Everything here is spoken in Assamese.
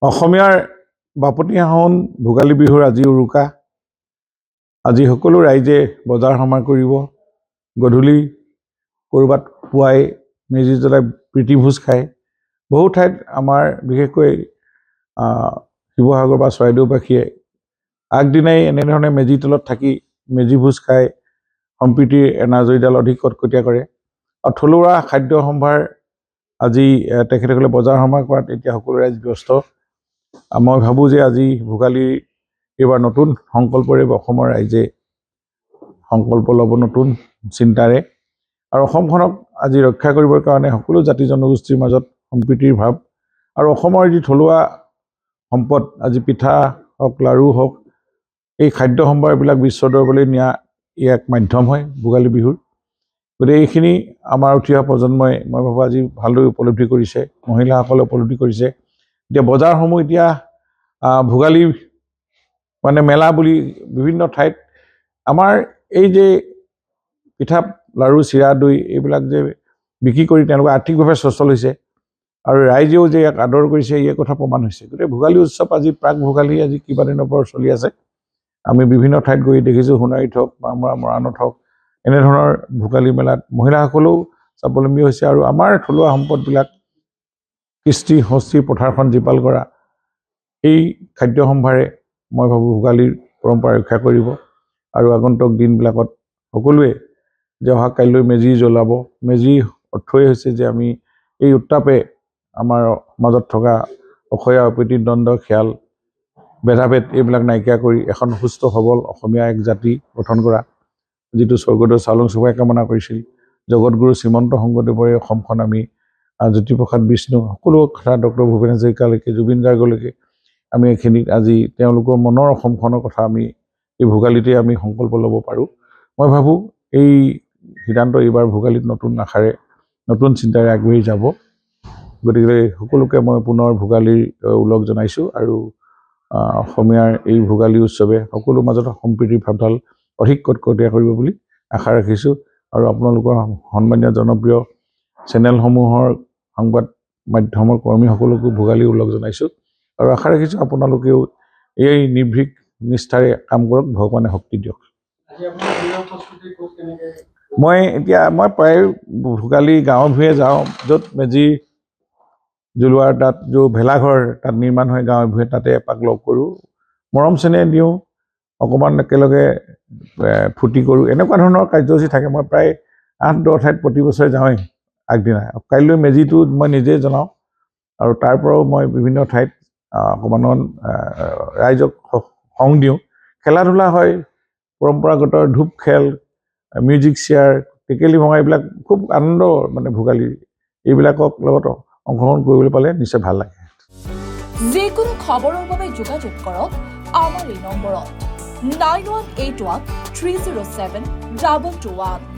অসমীয়াৰ বাপতি সাহোন ভোগালী বিহুৰ আজি উৰুকা। আজি সকলো ৰাইজে বজাৰ সমাৰ কৰিব। গধূলি ক'ৰবাত পুৱাই মেজি জ্বলাই প্ৰীতিভোজ খায়। বহু ঠাইত আমাৰ বিশেষকৈ শিৱসাগৰ বা চৰাইদেউবাসীয়ে আগদিনাই এনেধৰণে মেজি তলত থাকি মেজি ভোজ খাই সম্প্ৰীতিৰ এনাজৰীডাল অধিক কটকটীয়া কৰে। আৰু থলুৱা খাদ্য সম্ভাৰ আজি তেখেতসকলে বজাৰ সমাৰ কৰাত এতিয়া সকলো ৰাইজ ব্যস্ত। মই ভাবোঁ যে আজি ভোগালী এইবাৰ নতুন সংকল্পৰে অসমৰ ৰাইজে সংকল্প ল'ব নতুন চিন্তাৰে। আৰু অসমখনক আজি ৰক্ষা কৰিবৰ কাৰণে সকলো জাতি জনগোষ্ঠীৰ মাজত সম্প্ৰীতিৰ ভাৱ আৰু অসমৰ যি থলুৱা সম্পদ আজি পিঠা হওক লাড়ু হওক এই খাদ্য সম্ভাৰবিলাক বিশ্ব দৰবাৰলৈ নিয়া ই এক মাধ্যম হয় ভোগালী বিহুৰ। গতিকে এইখিনি আমাৰ উঠি অহা প্ৰজন্মই মই ভাবোঁ আজি ভালদৰে উপলব্ধি কৰিছে, মহিলাসকলে উপলব্ধি কৰিছে। এতিয়া বজাৰসমূহ এতিয়া ভোগালী মানে মেলা বুলি বিভিন্ন ঠাইত আমাৰ এই যে পিঠা লাড়ু চিৰা দৈ এইবিলাক যে বিক্ৰী কৰি তেওঁলোকে আৰ্থিকভাৱে সচ্ছল হৈছে আৰু ৰাইজেও যে ইয়াক আদৰ কৰিছে এই কথা প্ৰমাণ হৈছে। গতিকে ভোগালী উৎসৱ আজি প্ৰাক ভোগালী আজি কিবা দিনৰ পৰা চলি আছে। আমি বিভিন্ন ঠাইত গৈ দেখিছোঁ, সোণাৰীত হওক বামৰা মৰাণত হওক এনেধৰণৰ ভোগালী মেলাত মহিলাসকলেও স্বাৱলম্বী হৈছে আৰু আমাৰ থলুৱা সম্পদবিলাক কৃষ্টি সংস্কৃতিৰ পথাৰখন জীপাল কৰা এই খাদ্য সম্ভাৰে মই ভাবোঁ ভোগালীৰ পৰম্পৰা ৰক্ষা কৰিব। আৰু আগন্তুক দিনবিলাকত সকলোৱে যে অহা কাইলৈ মেজি জ্বলাব। মেজিৰ অৰ্থই হৈছে যে আমি এই উত্তাপে আমাৰ মাজত থকা অসূয়া অপ্ৰীতি দ্বন্দ্ব খিয়াল ভেদাভেদ এইবিলাক নাইকিয়া কৰি এখন সুস্থ সবল অসমীয়া এক জাতি গঠন কৰা, যিটো স্বৰ্গদেউ চাওলুং চুকাফাই কামনা কৰিছিল। জগতগুৰু শ্ৰীমন্ত শংকৰদেৱৰে অসমখন আমি জ্যোতিপ্ৰসাদ বিষ্ণু সকলো কথা ডক্টৰ ভূপেন হাজৰিকালৈকে জুবিন গাৰ্গলৈকে আমি এইখিনিত আজি তেওঁলোকৰ মনৰ অসমখনৰ কথা আমি এই ভোগালীতে আমি সংকল্প ল'ব পাৰোঁ। মই ভাবোঁ এই সিদ্ধান্ত এইবাৰ ভোগালীত নতুন আশাৰে নতুন চিন্তাৰে আগবাঢ়ি যাব। গতিকে সকলোকে মই পুনৰ ভোগালীৰ ওলগ জনাইছোঁ আৰু অসমীয়াৰ এই ভোগালী উৎসৱে সকলোৰ মাজত সম্প্ৰীতিৰ ভাৱডাল অধিক কটকটীয়া কৰিব বুলি আশা ৰাখিছোঁ। আৰু আপোনালোকৰ সন্মানীয় জনপ্ৰিয় চেনেলসমূহৰ সংবাদ মাধ্যমৰ কৰ্মীসকলকো ভোগালী ওলগ জনাইছোঁ আৰু আশা ৰাখিছোঁ আপোনালোকেও এই নিৰ্ভীক নিষ্ঠাৰে কাম কৰক, ভগৱানে শক্তি দিয়ক। মই প্ৰায় ভোগালী গাঁৱে ভূঞে যাওঁ, য'ত মেজি জ্বলোৱাৰ তাত য'ত ভেলাঘৰ তাত নিৰ্মাণ হয় গাঁৱে ভূঞে তাতে এপাক লগ কৰোঁ, মৰম চেনেহ দিওঁ, অকণমান একেলগে ফূৰ্তি কৰোঁ। এনেকুৱা ধৰণৰ কাৰ্যসূচী থাকে। মই প্ৰায় 8-10 ঠাইত প্ৰতি বছৰে যাওঁৱেই আগদিনা। কাইলৈ মেজিটো মই নিজেই জনাওঁ আৰু তাৰ পৰাও মই বিভিন্ন ঠাইত অকণমান ৰাইজক সংগ দিওঁ। খেলা ধূলা হয়, পৰম্পৰাগত ধূপ খেল, মিউজিক চেয়াৰ, টেকেলি ভঙা এইবিলাক খুব আনন্দ মানে ভোগালী এইবিলাকক লগত অংশগ্ৰহণ কৰিবলৈ পালে নিশ্চয় ভাল লাগে। যিকোনো খবৰৰ বাবে যোগাযোগ কৰক আমাৰ এই নম্বৰত 9181 307 221।